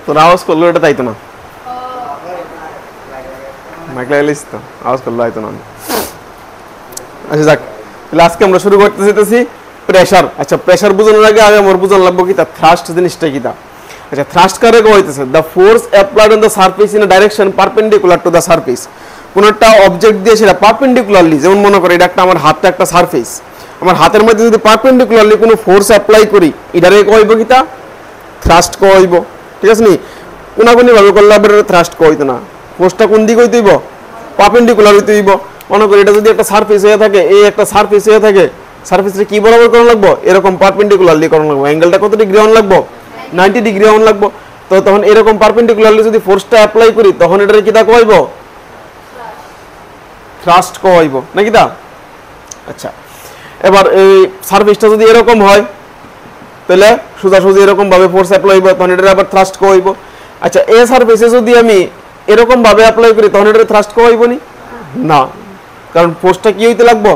তোর আওয়াজ করলো এটা তাই তো না, মাইক লাগাইলিস তো, আওয়াজ করলো তাই তো না। আচ্ছা যাক, তাহলে আজকে আমরা শুরু করতে চাইতেছি প্রেসার। আচ্ছা প্রেসার বোঝানোর আগে আমার বোঝানো লাগবো কি তা থ্রাস্ট জিনিসটা কি তা। আচ্ছা থ্রাস্ট কারে হইতেছে the force applied on the surface in a direction perpendicular to the surface. কোন একটা অবজেক্ট দিয়ে সেটা পারপেন্ডিকুলারলি, যেমন মনে করে এটা একটা আমার হাতটা একটা সারফেস, আমার হাতের মধ্যে যদি পারপেন্ডিকুলারলি কোনো ফোর্স অ্যাপ্লাই করি এটারে কইব কি তা থ্রাস্ট কইব। ঠিক আছে নি, কোনাকুনি ভাবে করলে আবার থ্রাস্ট কইতো না, ফোর্সটা কোন দিকে হইতে হইব পারপেন্ডিকুলার হইতে হইব। মনে করি এটা যদি একটা সারফেস হয়ে থাকে, এই একটা সারফেস হয়ে থাকে, সারফেসে কি বরাবর করা লাগবো এরকম পারপেন্ডিকুলারলি করা লাগবো। অ্যাঙ্গেলটা কত ডিগ্রি অন লাগবো 90 ডিগ্রি অন লাগবো। তো তখন এরকম পারপেন্ডিকুলারলি যদি ফোর্সটা অ্যাপ্লাই করি তখন এটারে কি তা কইব থ্রাস্ট কইব নাকি দা। আচ্ছা এবার এই সারফেসটা যদি এরকম হয় তাহলে সোজাসুজি এরকম ভাবে ফোর্স অ্যাপ্লাই হইব, তখন এটারে আবার থ্রাস্ট কইব। আচ্ছা এই সারফেসে যদি আমি এরকম ভাবে অ্যাপ্লাই করি তখন এটারে থ্রাস্ট কইব নি না, কারণ ফোর্সটা কি হইতে লাগবো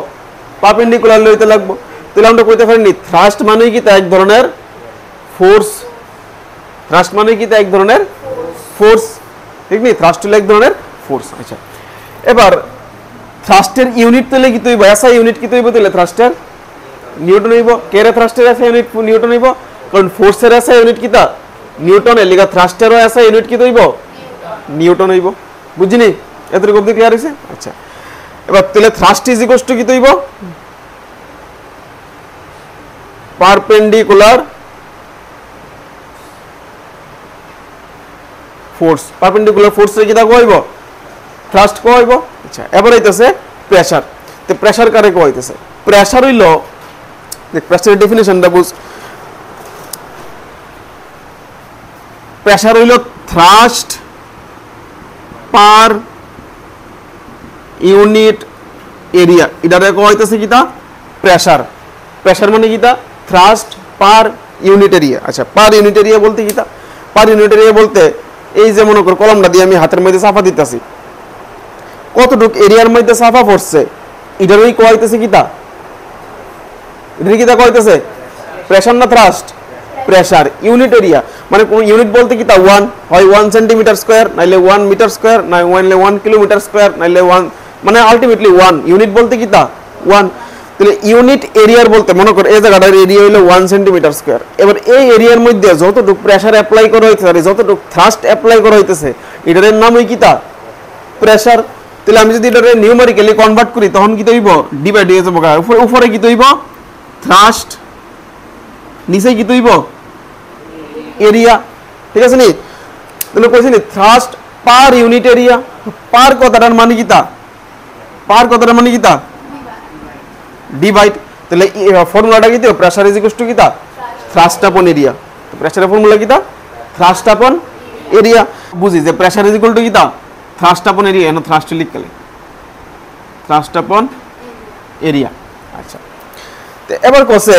পারপেন্ডিকুলারলি হইতে লাগবো। তাহলে আমরা কইতে পারিনি থ্রাস্ট মানে কি তা এক ধরনের ফোর্স, থ্রাস্ট মানে কি তা এক ধরনের ফোর্স, ঠিক নি, থ্রাস্ট হলো এক ধরনের ফোর্স। আচ্ছা এবার থ্রাস্টের ইউনিট তাহলে কি তৈব এসআই ইউনিট কি তৈব তাহলে থ্রাস্টের নিউটন হইব। কেরে থ্রাস্টের এসআই ইউনিট নিউটন হইব, কারণ ফোর্সের এসআই ইউনিট কি তা নিউটন, এর লিগা থ্রাস্টেরও এসআই ইউনিট কি তৈব নিউটন হইব। বুঝিনি এতটুকু অবধি ক্লিয়ার হইছে। আচ্ছা এবার তাহলে থ্রাস্ট ইজ ইকুয়ালস টু কি তৈব পারপেন্ডিকুলার ফোর্স, পারপেন্ডিকুলার ফোর্সে কি তা কইব থ্রাস্ট কইব। আচ্ছা এবার হইতেছে প্রেসার। তো প্রেসার কারে কইতেছে, প্রেসার হইল দেখ প্রেসারের ডেফিনিশনটা বুঝ। প্রেসার হইল থ্রাস্ট পার ইউনিট এরিয়া, এটারে কইতেছে কি তা প্রেসার। প্রেসার মানে কি তা থ্রাস্ট পার ইউনিট এরিয়া। আচ্ছা পার ইউনিট এরিয়া বলতে কি তা, পার ইউনিট এরিয়া বলতে এই যে মনে করো কলমটা দিয়ে আমি হাতের মধ্যে চাপা দিতেছি, কতটুক এরিয়ার মধ্যে চাপা পড়ছে এটারই কইতেছে কি তা, এটারই কি তা কইতেছে প্রেসার না থ্রাস্ট, প্রেসার ইউনিট এরিয়া। মানে কোন ইউনিট বলতে কি তা 1 হয় 1 সেন্টিমিটার স্কয়ার, নাইলে 1 মিটার স্কয়ার, নাইলে 1 কিলোমিটার স্কয়ার, নাইলে 1 মানে আলটিমেটলি 1 ইউনিট বলতে কি তা 1। তাহলে ইউনিট এরিয়ার বলতে মনে করো এই জায়গাটার এরিয়া হলো 1 সেন্টিমিটার স্কয়ার। এবার এই এরিয়ার মধ্যে যতটুকু প্রেসার অ্যাপ্লাই করা হইছে আর যতটুকু থ্রাস্ট অ্যাপ্লাই করা হইতেছে এটার নাম হই কি তা প্রেসার। তাহলে আমি যদি এটারে নিউমেরিক্যালি কনভার্ট করি তখন কি হইব ডিভাইড হয়ে যাবে, উপরে কি হইব থ্রাস্ট, নিচে কি হইব এরিয়া। ঠিক আছে নি, তাহলে কইছি নি থ্রাস্ট পার ইউনিট এরিয়া। পার কথাটার মানে কি তা, পার কথাটার মানে কি তা ডিভাইড। তাহলে ফর্মুলাটা কি দিও প্রেসার ইজ ইকুয়ালস টু কি তা থ্রাস্ট আপন এরিয়া। তো প্রেসারের ফর্মুলা কি তা থ্রাস্ট আপন এরিয়া। বুঝি যে প্রেসার ইজ ইকুয়াল টু কি তা থ্রাস্ট আপন এরিয়া, এনো থ্রাস্ট লিখলে থ্রাস্ট আপন এরিয়া। আচ্ছা তো এবার কোসে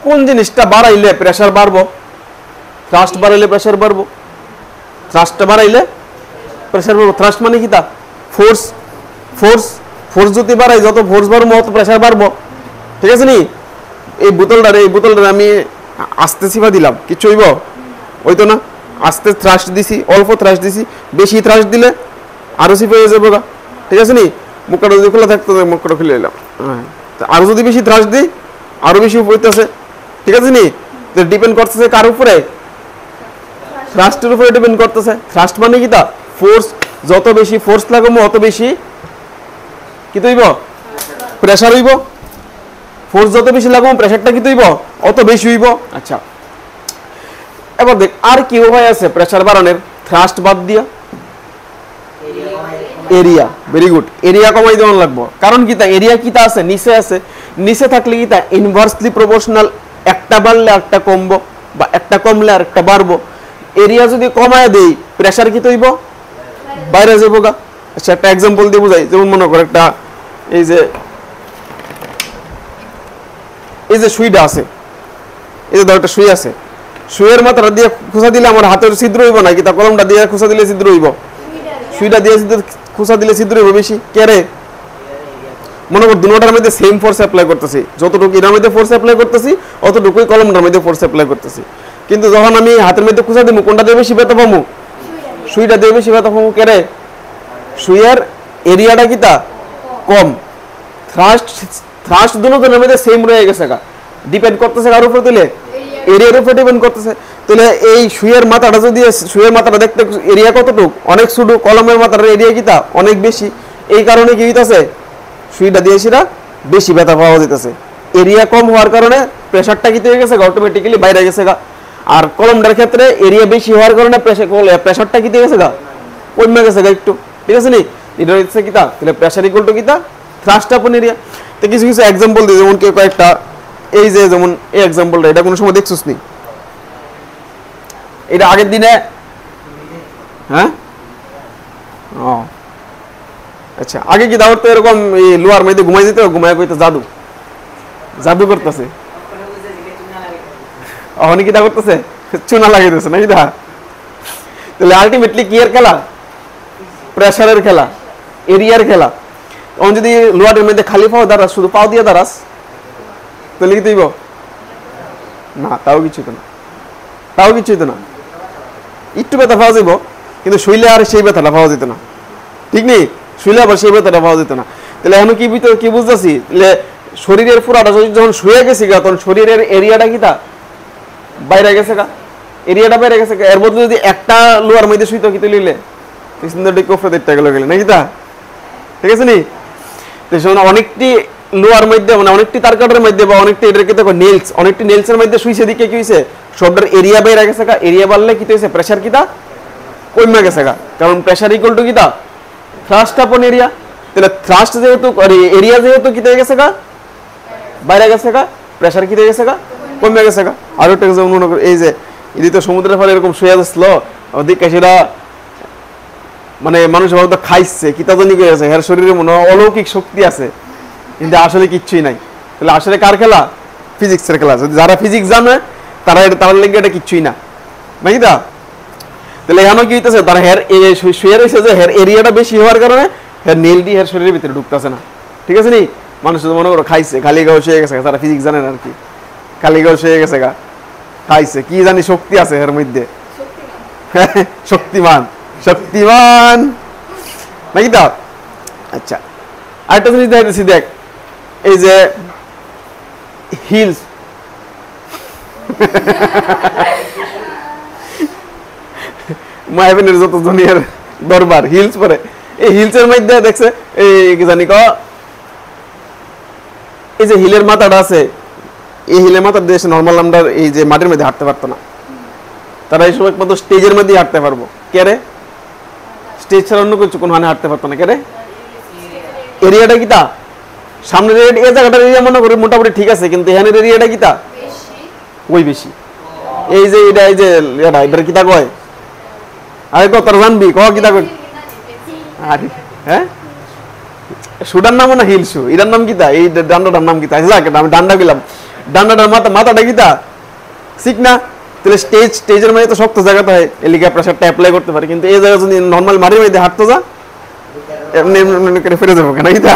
কোন জিনিসটা বাড়াইলে প্রেসার বাড়বো, থ্রাস্ট বাড়াইলে প্রেসার বাড়বো, থ্রাস্টটা বাড়াইলে প্রেসার বাড়বো। থ্রাস্ট মানে কি তা ফোর্স, ফোর্স ফোর্স যদি বাড়াই যত ফোর্স বাড়বো তত প্রেসার বাড়বো। ঠিক আছে নি, এই বোতলটা আমি আস্তে চিপা দিলাম কিছু হইব ওই তো না, আস্তে থ্রাস্ট দিছি, অল্প থ্রাস্ট দিছি, বেশি থ্রাস্ট দিলে আরো চিপে হয়ে যাবো গা। ঠিক আছে নি, মুখটা যদি খোলা থাকতো মুখটা খুলে এলাম, হ্যাঁ আরো যদি বেশি থ্রাস্ট দিই আরো বেশি হইতেছে। ঠিক আছে নি, ডিপেন্ড করতেছে কার উপরে থ্রাস্টের উপরে ডিপেন্ড করতেছে। থ্রাস্ট মানে কি তা ফোর্স, যত বেশি ফোর্স লাগাবো অত বেশি কি হইব প্রেসার হইব। ফোর্স যত বেশি লাগাবো প্রেসারটা কি হইব অত বেশি হইব। আচ্ছা এবার দেখ আর কি উপায় আছে প্রেসার বাড়ানোর থ্রাস্ট বাদ দিয়া, এরিয়া। ভেরি গুড, এরিয়া কমাই দেওয়ান লাগবো। কারণ কি তা এরিয়া কি তা আছে নিচে আছে, নিচে থাকলে কি তা ইনভার্সলি প্রপোর্শনাল, একটা বাড়লে একটা কমবো বা একটা কমলে আর একটা বাড়বো। এরিয়া যদি কমায় দেই প্রেসার কি হইব বাইরে যাবো গা। আচ্ছা একটা এক্সাম্পল দিয়ে বুঝাই, যেমন মনে করো একটা এই যে সুইটা আছে, এই যে ধর একটা সুই আছে, সুইয়ের মাথাটা দিয়ে খোঁচা দিলে আমার হাতের ছিদ্র হইব নাকি তা কলমটা দিয়ে খোঁচা দিলে ছিদ্র হইব? সুইটা দিয়ে খোঁচা দিলে ছিদ্র হইব বেশি। কেরে মনে কর দুটোটার মধ্যে সেম ফোর্স অ্যাপ্লাই করতেছি, যতটুকু এর মধ্যে ফোর্স অ্যাপ্লাই করতেছি অতটুকুই কলমটার মধ্যে ফোর্স অ্যাপ্লাই করতেছি। কিন্তু যখন আমি হাতের মধ্যে খুঁজা দিব কোনটা দিয়ে বেশি ব্যথা পাবো, সুইটা দিয়ে বেশি ব্যথা পাবো। কেরে সুইয়ের এরিয়াটা কিতা কম, থ্রাস্ট দুটোর মধ্যে সেম রয়ে গেছে গা, ডিপেন্ড করতেছে কার উপর, দিলে এরিয়ার উপর ডিপেন্ড করতেছে। তাহলে এই সুইয়ের মাথাটা যদি, সুইয়ের মাথাটা দেখতে এরিয়া কতটুক, অনেক ছোট, কলমের মাথার এরিয়া কিতা অনেক বেশি, এই কারণে কি হইতাছে সুইটা দিয়ে সেটা বেশি ব্যথা পাওয়া যেতেছে। এরিয়া কম হওয়ার কারণে প্রেসারটা কি হয়ে গেছে অটোমেটিক্যালি বাইরে গেছে গা। আর কলমটার ক্ষেত্রে এরিয়া বেশি হওয়ার কারণে প্রেসারটা কি হয়ে গেছে গা, কমে গেছে গা একটু, ঠিক আছে নি। এটা হচ্ছে কিতা, তাহলে প্রেসার ইকুয়াল টু কিতা থ্রাস্ট আপন এরিয়া। তো কিছু কিছু এক্সাম্পল দিই, যেমন কেউ কয়েকটা, এই যে যেমন এই এক্সাম্পলটা, এটা কোনো সময় দেখছিস নি? এটা আগের দিনে, হ্যাঁ ও আচ্ছা, আগে কি দাওয়ার তো এরকম এই লোয়ার মধ্যে ঘুমাই দিতে, ঘুমায় কইতে জাদু জাদু করতেছে, অহনি কি দা করতেছে, চুনা লাগাইতেছে নাকি দা। তাহলে আলটিমেটলি কি এর খেলা, প্রেসারের খেলা, এরিয়ার খেলা। তখন যদি লোয়ারের মধ্যে খালি পাও দাঁড়াস, শুধু পাও দিয়ে দাঁড়াস, তাহলে কি তুইব না, তাও কিছু তো না, তাও কিছুই তো না, একটু ব্যথা পাওয়া যাইব, কিন্তু শুইলে আর সেই ব্যথাটা পাওয়া যেত না, ঠিক নেই, শুইলে আবার সেই ব্যথাটা পাওয়া যেত না। তাহলে এখন কি বুঝতেছি, তাহলে শরীরের পুরাটা যখন শুয়ে গেছি গা, তখন শরীরের এরিয়াটা কি তা বাইরে গেছে গা, এরিয়াটা বাইরে গেছে গা। এর মধ্যে যদি একটা লোয়ার মধ্যে শুইতো কি তুলিলে গেল নাকি তা, ঠিক আছে নি। অনেকটি লোয়ার মধ্যে, মানে অনেকটি তারকাটের মধ্যে বা অনেকটি এটার কি নেলস, অনেকটি নেলসের মধ্যে শুইছে দিকে কি হয়েছে, শব্দের এরিয়া বাইরে গেছে গা। এরিয়া বাড়লে কি হয়েছে, প্রেসার কিতা কমে গেছে গা, কারণ প্রেসার ইকুয়াল টু কিতা থ্রাস্ট আপন এরিয়া। তাহলে থ্রাস্ট যেহেতু, এরিয়া যেহেতু কি হয়ে গেছে গা বাইরে গেছে গা, প্রেসার কি হয়ে গেছে গা কমে গেছে গা। আরো একটা যেমন মনে করি, এই যে এদিকে সমুদ্রের ফলে এরকম শুয়ে যাচ্ছিল, ওদিকে সেটা মানে মানুষ ভাবতো খাইছে কিতা জানি গেছে, এর শরীরে মনে হয় অলৌকিক শক্তি আছে, কিন্তু আসলে কিচ্ছুই নাই। তাহলে আসলে কার খেলা, ফিজিক্সের খেলা। যদি যারা ফিজিক্স জানে তারা তার লেগে এটা কিচ্ছুই না, নাকি তা। তাহলে এখানে কি হইতেছে, তারা হের শুয়ে রয়েছে যে হের এরিয়াটা বেশি হওয়ার কারণে হের নেলটি হের শরীরের ভিতরে ঢুকতেছে না, ঠিক আছে নি। মানুষ মনে করো খাইছে, খালি গাও শুয়ে গেছে, তারা ফিজিক্স জানেন আর কি, খালি গাও শুয়ে গেছে গা, খাইছে কি জানি শক্তি আছে এর মধ্যে, শক্তিমান শক্তিমান নাকি তা। আচ্ছা, আরেকটা জিনিস দেখাইতেছি, দেখ এই যে হিলস, মায়াবিনের যত দুনিয়ার দরবার হিলস পরে, এই হিলসের মধ্যে দেখছে এই কি জানি এই যে হিলের মাথাটা আছে, এই হিলের মাথার দেশে নর্মাল আমরা এই যে মাটির মধ্যে হাঁটতে পারতো না, তারা এই সময় একমাত্র স্টেজের মধ্যেই হাঁটতে পারবো। কে রে, স্টেজ ছাড়া অন্য কিছু কোনো হানে হাঁটতে পারতো না। কে রে, এরিয়াটা কি তা সামনের এই জায়গাটার এরিয়া মনে করি মোটামুটি ঠিক আছে, কিন্তু এখানের এরিয়াটা কি তা ওই বেশি। এই যে এটা, এই যে এটা কিতা কয়, আরে কত জানবি ক কিতা কয়, হ্যাঁ সুডার নাম না হিল শু, এটার নাম কিতা, এই ডান্ডাটার নাম কিতা, আমি ডান্ডা গেলাম, ডান্ডাটার মাথাটা কিতা ঠিক না। তাহলে স্টেজের মধ্যে তো শক্ত জায়গাতে হয়, এলিকা প্রেসারটা অ্যাপ্লাই করতে পারে, কিন্তু এই জায়গা যদি নর্মাল মাটির মধ্যে হাঁটতে যা এমনি এমনি করে ফিরে যাবো কেন কিতা।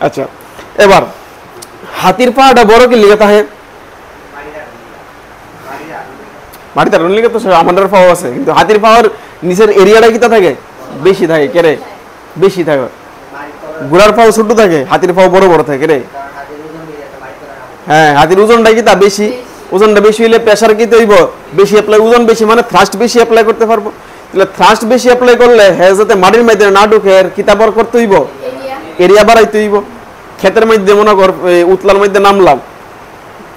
আচ্ছা, এবার হাতির পাহাড়টা বড় কি লিখা থাকে, মাটিতে লিখে তো আমাদের পাওয়া আছে, কিন্তু হাতির পাহাড় নিচের এরিয়াটা কিতা থাকে বেশি থাকে। কে রে, বেশি থাকে। ঘোড়ার পাও ছোট থাকে, হাতির পাও বড় বড় থাকে রে। হ্যাঁ, হাতির ওজনটা কি তা বেশি, ওজনটা বেশি হইলে প্রেসার কি হইব বেশি অ্যাপ্লাই, ওজন বেশি মানে থ্রাস্ট বেশি অ্যাপ্লাই করতে পারবো। তাহলে থ্রাস্ট বেশি অ্যাপ্লাই করলে হ্যাঁ যাতে মাটির মধ্যে না ঢুকে এর কিতাবর করতে হইব, এরিয়া বাড়াইতে হইব। ক্ষেতের মধ্যে মনে কর উতলার মধ্যে নামলাম,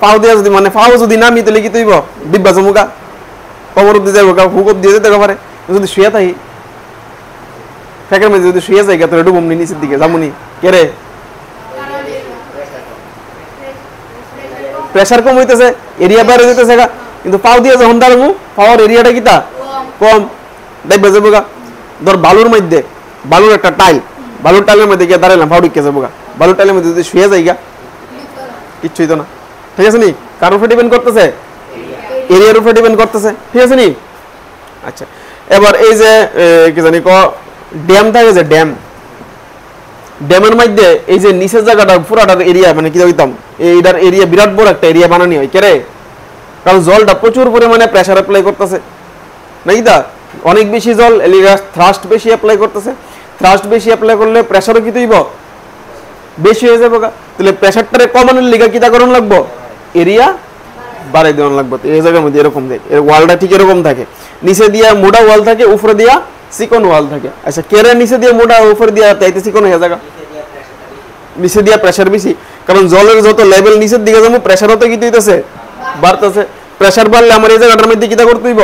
পাও দিয়ে যদি মানে পাও যদি নামি তাহলে কি হইব ডিব্বা জমুকা কবর দিয়ে যাবো, হুক দিয়ে যেতে পারে। যদি শুয়ে থাকি ফ্যাকের মধ্যে যদি শুয়ে যাই তাহলে ডুবুমনি নিচের দিকে যামুনি। কে রে, প্রেসার কম হইতেছে, এরিয়া বাইরে যেতেছে গা, কিন্তু পাও দিয়ে যখন দাঁড়াবো পাওয়ার এরিয়াটা কি তা কম দেখবে যাবো গা। ধর বালুর মধ্যে, বালুর একটা টাইল, বালুর টাইলের মধ্যে গিয়ে দাঁড়ালাম পাও ঢুকে যাবো গা, বালুর টাইলের মধ্যে যদি শুয়ে যাই গা কিচ্ছুই তো না, ঠিক আছে নি। কার উপরে ডিপেন্ড করতেছে, এরিয়ার উপরে ডিপেন্ড করতেছে, ঠিক আছে নি। আচ্ছা, এবার এই যে কি জানি ড্যাম থাকে, যে ড্যামের মধ্যে এই যে নিচের জায়গাটা পুরাটার এরিয়া মানে কি হইতাম এইটার এরিয়া বিরাট বড় একটা এরিয়া বানানি হয় কেরে, কারণ জলটা প্রচুর পরিমাণে প্রেসার অ্যাপ্লাই করতেছে নাকি দা, অনেক বেশি জল এলিগা থ্রাস্ট বেশি অ্যাপ্লাই করতেছে, থ্রাস্ট বেশি অ্যাপ্লাই করলে প্রেসারও কি তৈব বেশি হয়ে যাবে, তাহলে প্রেসারটারে কমানোর লিগা কিটা করণ লাগবো, এরিয়া বাড়াই দেওয়ান লাগবে। তো এই জায়গার মধ্যে এরকম দেখ, এর ওয়ালটা ঠিক এরকম থাকে, নিচে দিয়া মোটা ওয়াল থাকে, উপরে দিয়া চিকন ওয়াল থাকে। আচ্ছা কেরে নিচে দিয়ে মোটা, উপরে দিয়া তাইতে চিকন হয়ে জায়গা, নিচে দিয়া প্রেসার বেশি, কারণ জলের যত লেভেল নিচের দিকে যাবো প্রেসারও তো কি হইতেছে বাড়তেছে, প্রেসার বাড়লে আমার এই জায়গাটার মধ্যে কিটা করতে হইব,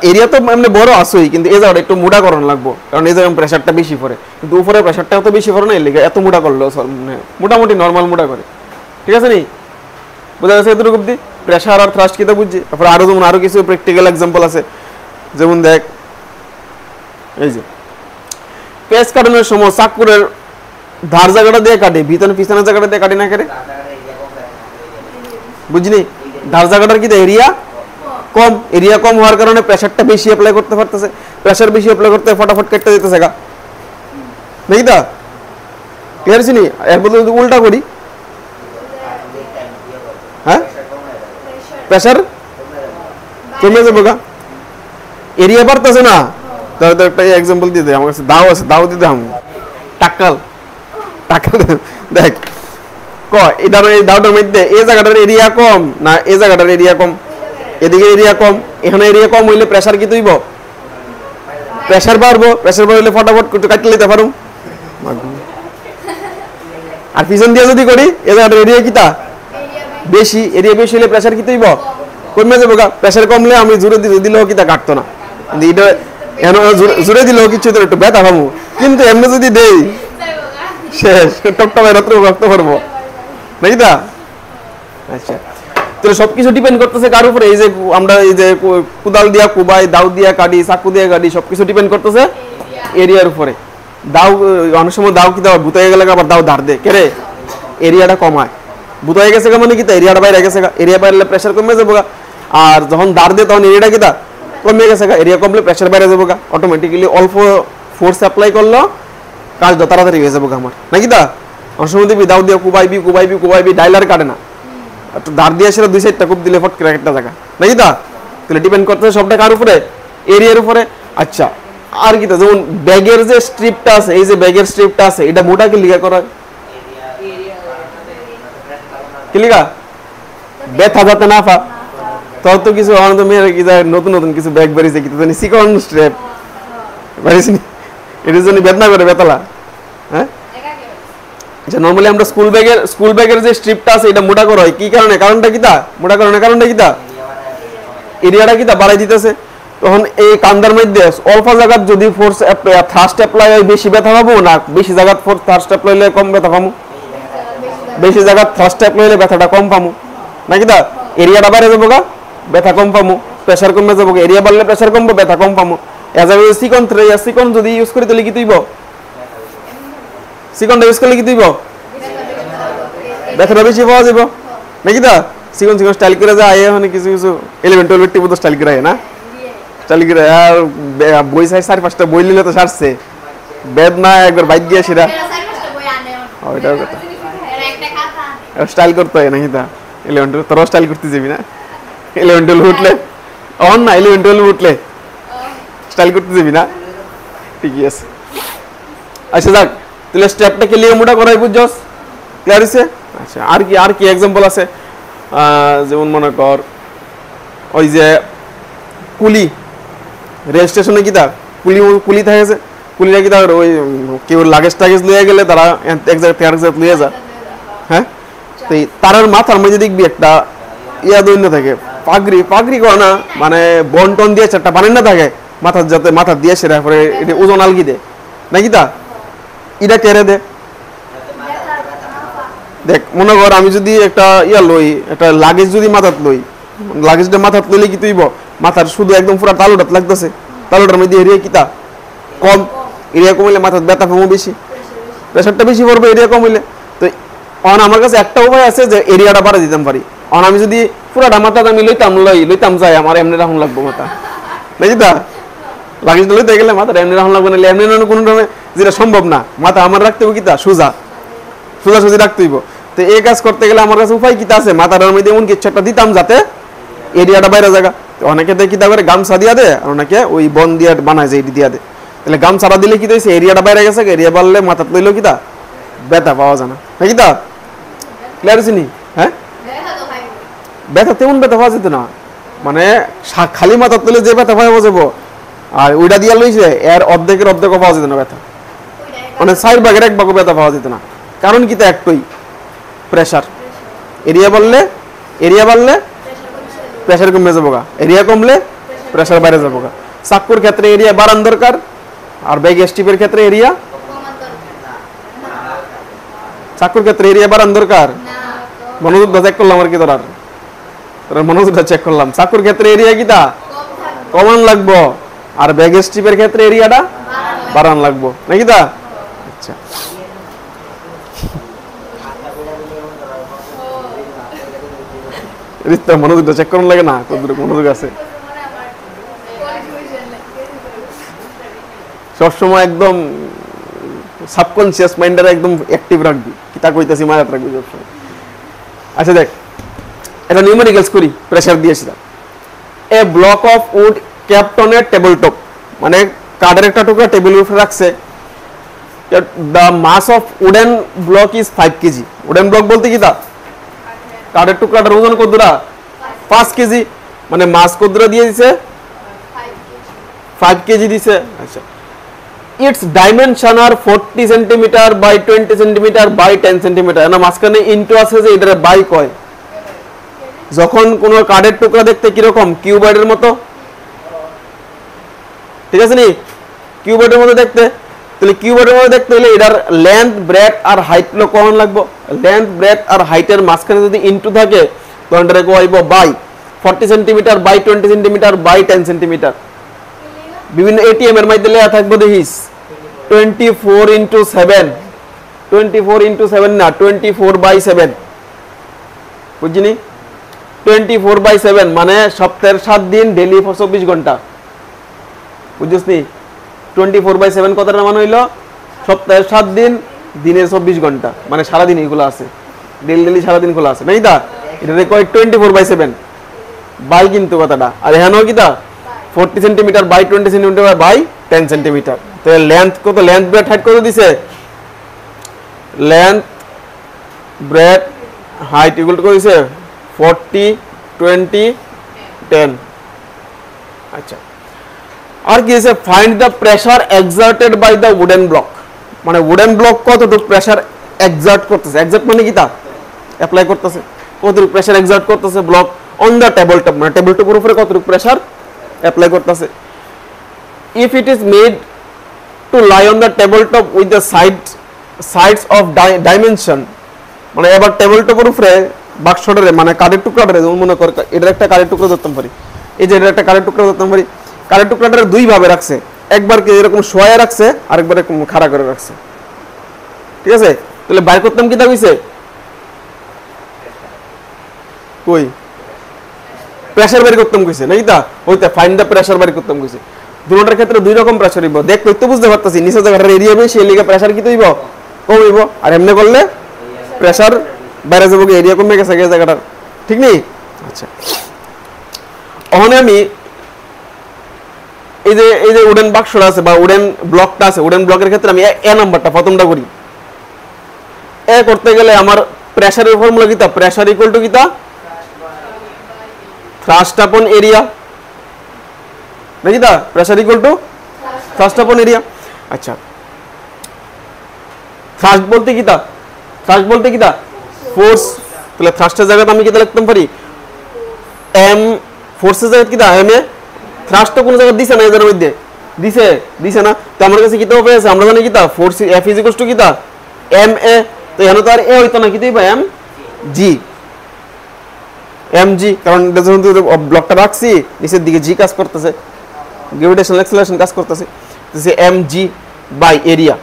এরিয়া তো এমনি বড় আসুই, কিন্তু এই জায়গাটা একটু মোটা করানো লাগবো, কারণ এই জায়গায় প্রেসারটা বেশি পড়ে, কিন্তু উপরে প্রেসারটা তো বেশি পড়ে না, এর লিগে এত মোটা করলো মোটামুটি নর্মাল মোটা করে, ঠিক আছে নি, বোঝা গেছে এতটুকু অব্দি প্রেসার আর থ্রাস্ট কিটা বুঝছি। তারপর আরো যেমন আরো কিছু প্র্যাকটিক্যাল এক্সাম্পল আছে, যেমন দেখ এই যে পেঁয়াজ কাটানোর সময় চাকুরের ধার জায়গাটা দিয়ে কাটে, ভিতরে পিছনের জায়গাটা দিয়ে কাটে না কেটে, বুঝলি ধার জায়গাটার কি এরিয়া কম, এরিয়া কম হওয়ার কারণে প্রেসারটা বেশি অ্যাপ্লাই করতে পারতেছে, প্রেসার বেশি অ্যাপ্লাই করতে ফটাফট কেটে দিতেছে গা নাকি দা, ক্লিয়ার ছিনি। এর বদলে যদি উল্টা করি, হ্যাঁ প্রেসার কমে যাবে গা, এরিয়া বাড়তেছে না, তাহলে তো একটা এক্সাম্পল দিয়ে দেয়, আমার কাছে দাও আছে, দাও দিতে আমি টাকাল টাকাল দেখ ক এটার এই দাওটার মধ্যে এই জায়গাটার এরিয়া কম না এই জায়গাটার এরিয়া কম, এদিকে এরিয়া কম, এখানে এরিয়া কম হইলে প্রেসার কি তুইব, প্রেসার বাড়বো, প্রেসার বাড়লে ফটাফট কাটতে নিতে পারো, আর পিছন দিয়ে যদি করি এই জায়গাটার এরিয়া কিতা বেশি, এরিয়া বেশি হলে প্রেসার কি তুইব কমে যাবো গা, প্রেসার কমলে আমি জোরে দিলেও কিতা কাটতো না, এটা জোরে দিলেও কিছু একটু ব্যথা পাবো, কিন্তু এমনি যদি দেই শেষ টকটকে রক্ত পড়বো নাকি দা। আচ্ছা তাহলে সবকিছু ডিপেন্ড করতেছে কার উপরে, এই যে আমরা এই যে কুদাল দিয়া কুবাই, দাও দিয়া কাটি, চাকু দিয়া কাটি, সবকিছু ডিপেন্ড করতেছে এরিয়ার উপরে। দাও অনেক সময় দাও কি দাও ভূতাই গেলে আবার দাও ধার দে কেরে এরিয়াটা কমায়, ভূতাই গেছে মানে কি এরিয়াটা বাইরে গেছে, এরিয়া বাইরে প্রেসার কমে যাবো গা, আর যখন ধার দে তখন এরিয়াটা কিতা কমে গেছে গা, এরিয়া কমলে প্রেসার বাইরে যাবো গা, অটোমেটিক্যালি অল্প ফোর্স অ্যাপ্লাই করলো কাজটা তাড়াতাড়ি হয়ে যাবো আমার নাকি দা। অনেক সময় দিবি দাও দিয়ে কুবাইবি কুবাইবি কুবাইবি ডাইলার কাটে না, একটু ধার দিয়ে সেটা 2-4টা কূপ দিলে ফট করে একটা জায়গা নাকি দা, তাহলে ডিপেন্ড করতেছে সবটা কার উপরে, এরিয়ার উপরে। আচ্ছা আর কি, যেমন ব্যাগের যে স্ট্রিপটা আছে, এই যে ব্যাগের স্ট্রিপটা আছে এটা মোটা কি লিগা করা কি লিগা ব্যথা যাতে না পা, তোর তো কিছু মেয়ের কি নতুন নতুন কিছু ব্যাগ বেরিয়েছে কি জানি চিকন স্ট্রিপ বেরিয়েছি, এটার জন্য বেদনা করে বেতলা, হ্যাঁ আচ্ছা নরমালি আমরা স্কুল ব্যাগের যে স্ট্রিপটা আছে এটা মোটা করা হয় কি কারণে, কারণটা কিতা মোটা কারণটা কিতা এরিয়াটা কিতা বাড়াই দিতেছে, তখন এই কান্দার মধ্যে অল্প জায়গা যদি ফোর্স থ্রাস্ট অ্যাপ্লাই হয় বেশি ব্যথা পাবো না বেশি জায়গা ফোর্স থ্রাস্ট অ্যাপ্লাই হলে কম ব্যথা পাবো, বেশি জায়গা থ্রাস্ট অ্যাপ্লাই হলে ব্যথাটা কম পাবো নাকি দা, এরিয়াটা বাড়ে যাবো গা ব্যথা কম পাবো, প্রেসার কমে যাবো, এরিয়া বাড়লে প্রেসার কমবো ব্যথা কম পাবো। চিকন যদি ইউজ করি তাহলে কি তুইব, চিকনটা ইউজ করলে কি তুইব ব্যথাটা বেশি পাওয়া যাব নাকি দা, চিকন স্টাইল করে যায় মানে কিছু কিছু 11-12 টিপো তো স্টাইল করে না, স্টাইল করে আর বই চাই 4-5টা বই নিলে তো সারছে, বেদ না একবার বাইক গিয়ে সেটা ওইটাও কথা স্টাইল করতে হয় নাকি দা, 11-12 তোরাও স্টাইল করতে যাবি না, 11-12 উঠলে অন না 11-12 উঠলে স্টাইল করতে যাবি না, ঠিকই আছে। আচ্ছা যাক তাহলে স্টেপটা ক্লিয়ার মোটা করাই বুঝছস, ক্লিয়ার হইছে। আচ্ছা আর কি एग्जांपल আছে, যেমন মনে কর ওই যে কুলি রেল স্টেশনে কি দা কুলি থাকে যে কুলিরা কি দা ওই কেউ লাগেজ টাগেজ লয়ে গেলে তারা এক জায়গা থেকে আরেক জায়গা লয়ে যায়, হ্যাঁ তো তারার মাথার মধ্যে দেখবি একটা ইয়া দৈন্য থাকে পাগড়ি করে না মানে বন্টন দিয়ে একটা বানেন না থাকে মাথার, যাতে মাথা দিয়ে সেরা পরে এটা ওজন আলগি দে নাকি দা, এটা কেড়ে দে। দেখ মনে কর আমি যদি একটা ইয়া লই একটা লাগেজ যদি মাথাত লই, লাগেজটা মাথাত লইলে কি তুইব মাথার শুধু একদম পুরো তালুটাত লাগতেছে, তালুটার মধ্যে এরিয়া কিতা কম, এরিয়া কম হইলে মাথার ব্যথা কমও বেশি, প্রেসারটা বেশি পড়বে এরিয়া কম হইলে। তো আমার কাছে একটা উপায় আছে যে এরিয়াটা বাড়াই দিতাম পারি, আমি যদি পুরাটা মাথা আমি লইতাম যাই আমার এমনি রাখুন লাগবো মাথা নাকি দা, লাগেজটা লইতে গেলে মাথাটা এমনি রাখুন লাগবে না, এমনি কোনো যেটা সম্ভব না, মাথা আমার রাখতে হবে কিতা সোজা, সোজাসুজি রাখতে হইব। তো এই কাজ করতে গেলে আমার কাছে উপায় কিতা আছে, মাথাটার মধ্যে এমন কিছু একটা দিতাম যাতে এরিয়াটা বাইরে জায়গা। তো অনেকে দেখি কিতা করে গামছা দিয়া দেয়, আর অনেকে ওই বন দিয়া বানায় যে এটি দিয়া দেয়। তাহলে গামছাটা দিলে কি হয়েছে, এরিয়াটা বাইরে গেছে, এরিয়া বাড়লে মাথা লইলেও কিতা ব্যথা পাওয়া যায় না, হ্যাঁ কিতা ক্লিয়ার হয়েছে নি? হ্যাঁ, ব্যথা তেমন ব্যথা পাওয়া যেত না, মানে খালি মাথা তুলে যে ব্যথা পাওয়া যাবো, আর ওইটা দিয়া লইছে এর অর্ধেকের অর্ধেকও পাওয়া যেত না ব্যথা, মানে 4 ভাগের 1 ভাগও ব্যথা পাওয়া যেত না। কারণ কিতা একটাই, প্রেশার। এরিয়া বাড়লে প্রেশার কমে যাবো গা, এরিয়া কমলে প্রেশার বাইরে যাবো গা। চাকুর ক্ষেত্রে এরিয়া বাড়ান দরকার, আর ব্যাগ স্টিপের ক্ষেত্রে এরিয়া, চাকুর ক্ষেত্রে এরিয়া বাড়ান দরকার। মনোযোগটা চেক করলাম আর কি, তোরা মনোযোগটা চেক করলাম। চাকুর ক্ষেত্রে এরিয়া কিতা কমান লাগবো, আর ব্যাগ স্টিপের ক্ষেত্রে এরিয়াটা বাড়ান লাগবো, নাকি তা? আচ্ছা, মনোযোগটা চেক করার লাগে না, কতটুকু মনোযোগ আছে। সবসময় একদম সাবকনসিয়াস মাইন্ডটা একদম অ্যাক্টিভ রাখবি, কিতা কইতাছি মাথায় রাখবি সবসময়। আচ্ছা দেখ, এটা নিউমেরিক্যালস করি, প্রেসার দিয়েছিলাম। A block of wood kept on a table top, মানে কাঠের একটা টুকরা টেবিলের উপরে রাখছে। The mass of wooden block is 5 KG. Wooden block বলতে কি তা, কাঠের টুকরাটার ওজন কতটা, 5 কেজি, মানে মাস কতটা দিয়ে দিছে, 5 কেজি দিছে। আচ্ছা, ইটস ডাইমেনশন আর 40 centimetre by 20 centimetre by 10 centimetre. না মাঝখানে ইনটু আছে যে এটারে বাই কয়। যখন কোন কাঠের টুকরা দেখতে কিরকম, কিউবয়েডের মতো, ঠিক আছে নি, কিউবয়েডের মতো দেখতে। তাহলে কিউবয়েডের মতো দেখতে হলে এটার লেন্থ ব্রেডথ আর হাইট গুলো কমন লাগবে। লেন্থ ব্রেডথ আর হাইটের মাঝখানে যদি ইনটু থাকে তখন এটারে কইব by 40 centimetre by 20 centimetre by 10 centimetre. বিভিন্ন এটিএম এর মধ্যে লেখা থাকবে দেখিস 24 ইনটু 7, 24 ইনটু 7 না, 24/7, বুঝছিনি? 24/7 মানে সপ্তাহের 7 দিন, ডেইলি 24 ঘন্টা, বুঝছিস নি? 24/7 কথাটার মানে হইলো সপ্তাহের 7 দিন, দিনের 24 ঘন্টা, মানে সারাদিন এগুলো আছে, ডেইলি সারাদিন খোলা আছে, নাই দা? এটা কয় 24/7 বাই কিন্তু কথাটা। আর এখানেও কিতা 40 centimetre by 20 centimetre by 10 centimetre. তাহলে লেন্থ কত, লেন্থ ব্রেডথ হাইট কত দিছে, length breadth height equal to কত দিছে 40 20 10। আচ্ছা, আর কি আছে, find the pressure exerted by the wooden block, মানে উডেন ব্লক কতটুকু প্রেসার এক্সার্ট করতেছে। এক্সার্ট মানে কি, তা অ্যাপ্লাই করতেছে, কতটুকু প্রেসার এক্সার্ট করতেছে block on the table top, মানে টেবল টপের উপরে কতটুকু প্রেসার অ্যাপ্লাই করতেছে। If it is made to lie on the table top with the sides of dimension, মানে এবার টেবল টপের উপরে বাক্সটারে, মানে কাঠের টুকরাটারে, যেমন মনে কর এটার একটা কাঠের টুকরা ধরতাম পারি, এই যে এটার একটা কাঠের টুকরা ধরতাম পারি, কাঠের টুকরাটারে 2 ভাবে রাখছে, একবার কি এরকম শোয়া রাখছে, আরেকবার এরকম খাড়া করে রাখছে, ঠিক আছে? তাহলে বাইর করতাম কি তা কইছে, কই প্রেসার বের করতাম কইছে, নাকি তা? ওইটা ফাইন্ড দ্য প্রেসার বের করতাম কইছে। দুটোটার ক্ষেত্রে 2 রকম প্রেসার হইব, দেখ কইতে বুঝতে পারতাছি, নিচে জায়গাটার এরিয়া বেশি, এই লিগে প্রেসার কি হইব, কম হইব, আর এমনি করলে প্রেসার বাইরে যাবো, এরিয়া কমে গেছে জায়গাটার, ঠিক নেই? আচ্ছা, ওখানে আমি এই যে উডেন বাক্সটা আছে বা উডেন ব্লকটা আছে, উডেন ব্লকের ক্ষেত্রে আমি এ নাম্বারটা প্রথমটা করি। এ করতে গেলে আমার প্রেসারের ফর্মুলা কিতা, প্রেসার ইকুয়াল টু কিতা, থ্রাস্ট আপন এরিয়া, নাকি দা? প্রেসার ইকুয়াল টু থ্রাস্ট আপন এরিয়া। আচ্ছা, থ্রাস্ট বলতে কিতা, থ্রাস্ট বলতে কিতা ফোর্স। তাহলে থ্রাস্টের জায়গাতে আমি কিতা লিখতে পারি, এম, ফোর্সের জায়গাতে কিতা এম এ, থ্রাস্ট তো কোন জায়গা দিছে না, এর মধ্যে দিছে না, তো আমার কাছে কিতা হবে, আমরা জানি কিতা force F is equal to কিতা এম এ। তো এখানে তো আর এ হইতো না, কিতাই পাই এম জি, এম জি, কারণ যখন ব্লকটা রাখছি নিচের দিকে জি কাজ করতেছে, গ্র্যাভিটেশনাল অ্যাক্সেলারেশন কাজ করতেছে, এম জি বাই এরিয়া।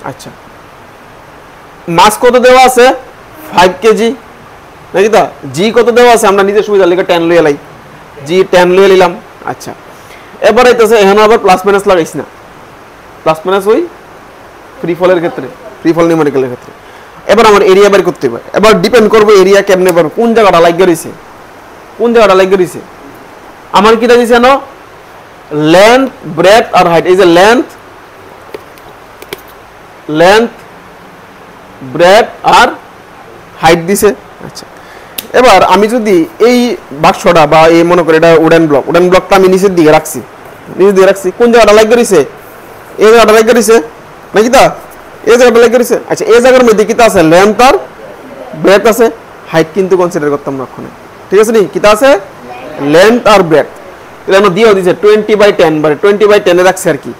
আচ্ছা, মাস কত দেওয়া আছে 5 কেজি, নাকি তা? জি কত দেওয়া আছে, আমরা নিজে সুবিধা লেগে 10 লইয়া লাই, জি 10 লইয়া নিলাম। আচ্ছা, এবার আইতেছে এখানে আবার প্লাস মাইনাস লাগাইছি না, প্লাস মাইনাস ওই ফ্রি ফলের ক্ষেত্রে, ফ্রি ফল নিউমেরিক্যালের ক্ষেত্রে। এবার আমার এরিয়া বের করতে হবে। এবার ডিপেন্ড করবো এরিয়া কেমনে পারবো, কোন জায়গাটা লাগিয়ে রয়েছে, কোন জায়গাটা লাগিয়ে রয়েছে। আমার কি দিয়েছে জানো, লেন্থ ব্রেথ আর হাইট। এই যে লেন্থ ব্রেথ আর হাইট দিছে। আচ্ছা, এবার আমি যদি এই বাক্সটা বা এই মনে করি এটা উডেন ব্লকটা আমি নিচের দিকে রাখছি, কোন জায়গাটা লাগিয়ে রয়েছে, এই জায়গাটা লাগিয়ে রয়েছে নাকি তা, এই জায়গাটা লাগিয়ে রয়েছে। আচ্ছা, এই জায়গার মধ্যে কিতা আছে, লেন্থ আর ব্রেথ আছে, হাইট কিন্তু কনসিডার করতাম না ওখানে, ঠিক আছে নি, কিতা আছে লেন্থ আর ব্রেথ। তাহলে আমরা দিয়েও দিছে 20/10, মানে 20/10 রাখছে আর কি,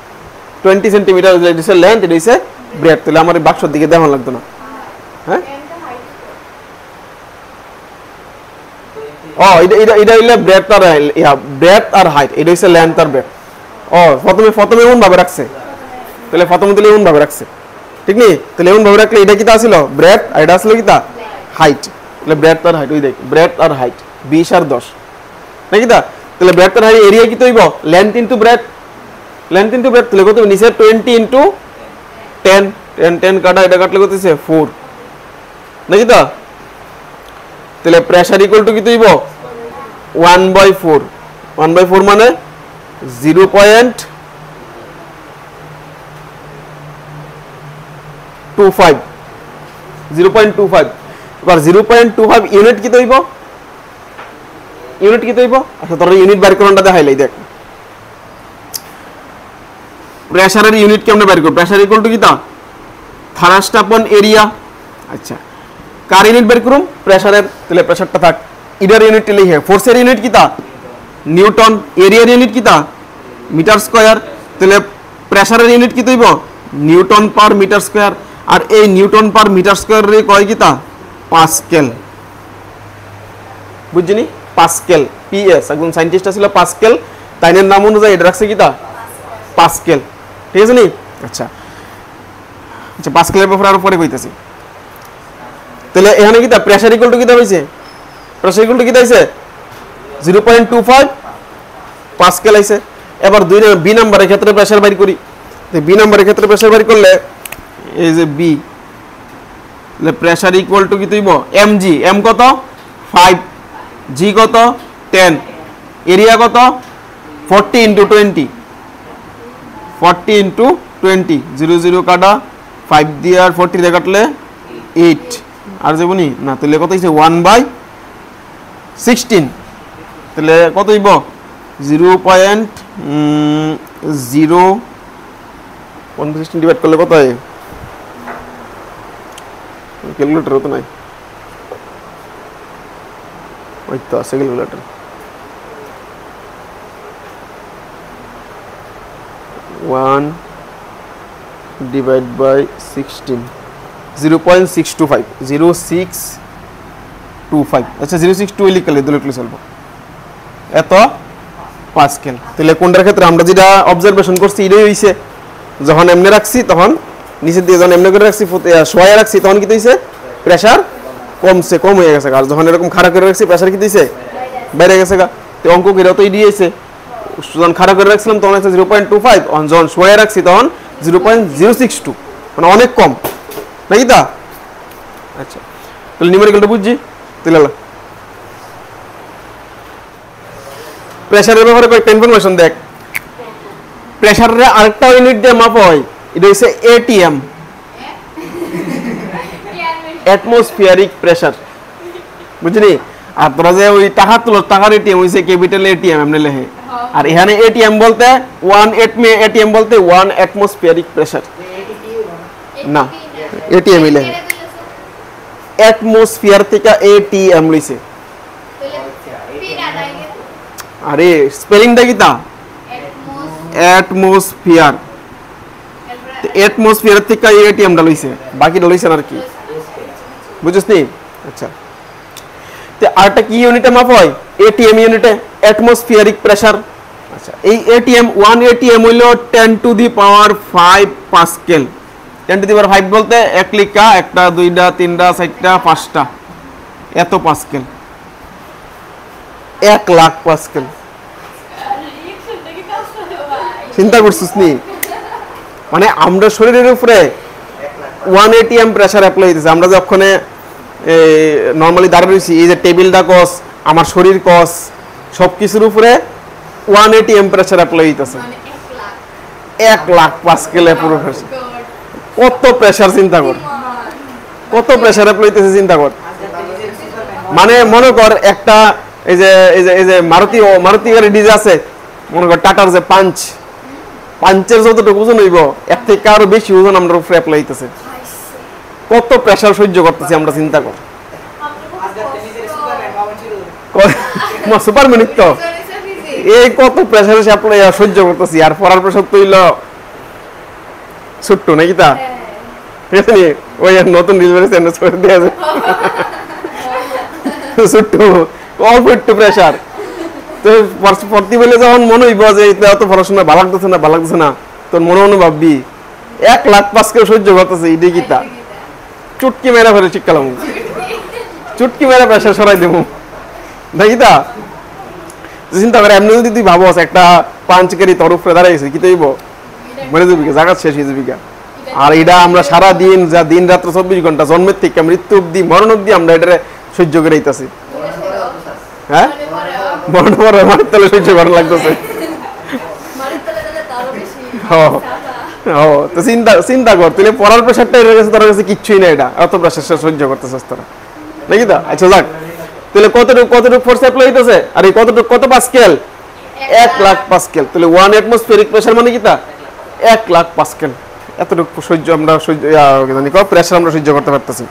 20 সেন্টিমিটার দিছে লেন্থ, এটা দিছে ব্রেথ। তাহলে আমার বাক্সর দিকে দেখানো লাগতো না। হ্যাঁ, ও এটা হইলে ব্রেথ আর হাইট, এটা হচ্ছে লেন্থ আর ব্রেথ। ও প্রথমে এমন ভাবে রাখছে, তাহলে প্রথমে তাহলে এমন ভাবে রাখছে, ঠিক নেই? তাহলে এমন ভাবে রাখলে এটা কিতা ছিল ব্রেথ, আর এটা আসলে কিতা হাইট। তাহলে ব্রেথ আর হাইট, ওই দেখ ব্রেথ আর হাইট 20 আর 10 নাকি তা। তাহলে ব্রেথ আর হাইট এরিয়া কি হইব, লেন্থ ইনটু ব্রেথ, তাহলে কত নিচে 20 ইনটু 10 কাটা, এটা কাটলে কত হচ্ছে 4 নাকি তা। তাহলে প্রেসার ইকুয়াল টু কি হইব 1/4, 1/4 মানে 0.25। এবার 0.25 ইউনিট কি হইব, আচ্ছা তোর ইউনিট বের করনটা দেখাইলাই, দেখ প্রেসারের ইউনিট কেমনে বের করব, প্রেসার ইকুয়াল টু কিতা থারাস্ট আপন এরিয়া। আচ্ছা, কার ইউনিট বের করুম, প্রেসারের, তাহলে প্রেসারটা থাক, ইডার ইউনিট লিখে, ফোর্সের ইউনিট কিতা নিউটন, এরিয়ার ইউনিট কিতা মিটার স্কয়ার। তাহলে প্রেসারের ইউনিট কি হইব নিউটন পার মিটার স্কয়ার, আর এই নিউটন পার মিটার স্কয়ার রে কয় কিতা পাস্কেল, বুঝছিনি পাস্কেল, পিএস, একজন সায়েন্টিস্ট ছিল পাস্কেল, তাইনের নাম অনুযায়ী এটা রাখছে কিতা পাস্কেল, ঠিক আছে নি। আচ্ছা আচ্ছা, পাস্কেলের ব্যাপারে আরো পরে কইতাছি। তাহলে এখানে কিতা প্রেসার ইকুয়াল টু কিতা হইছে, প্রেসার ইকুয়াল টু কিতা হইছে 0.25 পাস্কেল আইছে। এবার বি নাম্বারের ক্ষেত্রে প্রেসার বাইর করি, বি নাম্বারের ক্ষেত্রে প্রেসার বাইর করলে এই যে বি, তাহলে প্রেসার ইকুয়াল টু কি হইব এমজি, এম কত 5, জি কত 10, এরিয়া কত 40 ইনটু 20, 0 কাটা 5 দিয়ে আর 40 দিয়ে কাটলে 8, আর যাবনি না, তাহলে কত হইছে 1/16, তাহলে কত হইব 0.0 ডিভাইড করলে কত হয়, ক্যালকুলেটর তো নাই, ওই তো আছে ক্যালকুলেটর, 1/16 0.625, 0625, আচ্ছা 062 লিখলে দিলে চলবো, এত পাস্কেল। তাহলে কোনটার ক্ষেত্রে আমরা যেটা অবজারভেশন করছি এটাই হইছে, যখন এমনি রাখছি তখন নিচের দিকে, যখন এমনি করে রাখছি শোয়া রাখছি তখন কি হইছে প্রেসার কম হয়ে গেছে, আর যখন এরকম খাড়া করে রাখছি প্রেসার কি হইছে বাইরে গেছে গা। তো অঙ্ক কিরা তো দিয়েছে, যখন খাড়া করে রাখছিলাম তখন আছে 0.25, যখন শোয়া রাখছি তখন 0.062, মানে অনেক কম নাকি তা। আচ্ছা, তাহলে নিউমেরিক্যালটা বুঝছি। তাহলে প্রেসারের ব্যাপারে কয়েকটা ইনফরমেশন দেখ, প্রেসারের আরেকটা ইউনিট দিয়ে মাপ হয়, এটা হচ্ছে এটিএম, অ্যাটমসফিয়ারিক প্রেসার, বুঝলি। আর তোরা যে ওই টাকা তুলো, টাকার এটিএম হইছে ক্যাপিটাল এটিএম এমনি লেখে, আর এখানে এটিএম বলতে 1 এটিএম বলতে 1 অ্যাটমসফিয়ারিক প্রেসার না, এটিএম লেখে, অ্যাটমসফিয়ার থেকে এটিএম লইছে। আরে স্পেলিংটা কি তা অ্যাটমসফিয়ার, অ্যাটমসফিয়ার থেকে এটিএমটা লইছে, বাকিটা লইছে আর কি, বুঝছিস নি। আচ্ছা, তে আরটা কি ইউনিটে মাপ হয়, এটিএম ইউনিটে, অ্যাটমসফিয়ারিক প্রেসার। আচ্ছা, এই এটিএম 1 এটিএম হইল 10 to the power 5 pascal. 10 to the power 5 বলতে 1 লিকা, 1টা 2টা 3টা 4টা 5টা, এত পাস্কেল, 1 লাখ পাস্কেল। চিন্তা করছিস নি, মানে আমরা শরীরের উপরে 180 প্রেসার অ্যাপ্লাই হইতেছে। আমরা যখন নর্মালি দাঁড়িয়ে রয়েছি, এই যে টেবিলটা কস, আমার শরীর কস, সব কিছুর উপরে 180 প্রেসার অ্যাপ্লাই হইতেছে। মানে 1 লাখ পাস্কেলে পুরো প্রেসার। কত প্রেসার চিন্তা কর, কত প্রেসার অ্যাপ্লাই হইতেছে চিন্তা কর। মানে মনে কর একটা এই যে মারুতি গাড়ি ডিজে আছে, মনে কর টাটার যে পাঞ্চের যতটুকু ওজন হইব, এর থেকে আরো বেশি ওজন আমরা উপরে অ্যাপ্লাই হইতেছে। কত প্রেসার সহ্য করতেছি আমরা চিন্তা কর। সুপারম্যান তো এই কত প্রেসার অ্যাপ্লাই সহ্য করতেছি, আর পড়ার প্রেসার তো হইল ছোট্ট নাকি তা, ঠিক আছে? ওই নতুন ডেলিভারি সেন্টার করে দেওয়া যায় ছোট্ট অল্প একটু প্রেসার। তো পড়তে বলে যখন মনে হইব যে এত পড়াশোনা ভালো লাগতেছে না, তোর মনে ভাববি 1 লাখ পাস্কেল সহ্য করতেছে, এই গীতা চুটকি মেরা ফেলে শিক্ষালাম, চুটকি মেরা প্রেসার সরাই দেবো নাকি তা। চিন্তা করে এমনি যদি তুই ভাবস একটা পাঞ্চকারী তোর উপরে দাঁড়াইছে, কি তৈব মরে যাবি, জায়গা শেষ হয়ে যাবি। আর এটা আমরা সারা দিন, যা দিন রাত্র 24 ঘন্টা, জন্মের থেকে মৃত্যু অব্দি, মরণ অব্দি আমরা এটা সহ্য করে দিতেছি। হ্যাঁ, মরণ পরে আমার তাহলে সহ্য করা লাগতেছে। তো চিন্তা কর, তাহলে পড়ার প্রেশারটা এর কাছে, তোর কাছে কিচ্ছুই না, এটা এত প্রেশার সহ্য করতেছিস তোরা নাকি তা। আচ্ছা যাক, তাহলে কতটুকু ফোর্স অ্যাপ্লাই হইতেছে, আর এই কত পাস্কেল? 1 লাখ পাস্কেল। তাহলে 1 অ্যাটমসফিয়ারিক প্রেসার মানে কি তা 1 লাখ পাস্কেল। এতটুকু সহ্য আমরা প্রেসার আমরা সহ্য করতে পারতেছি।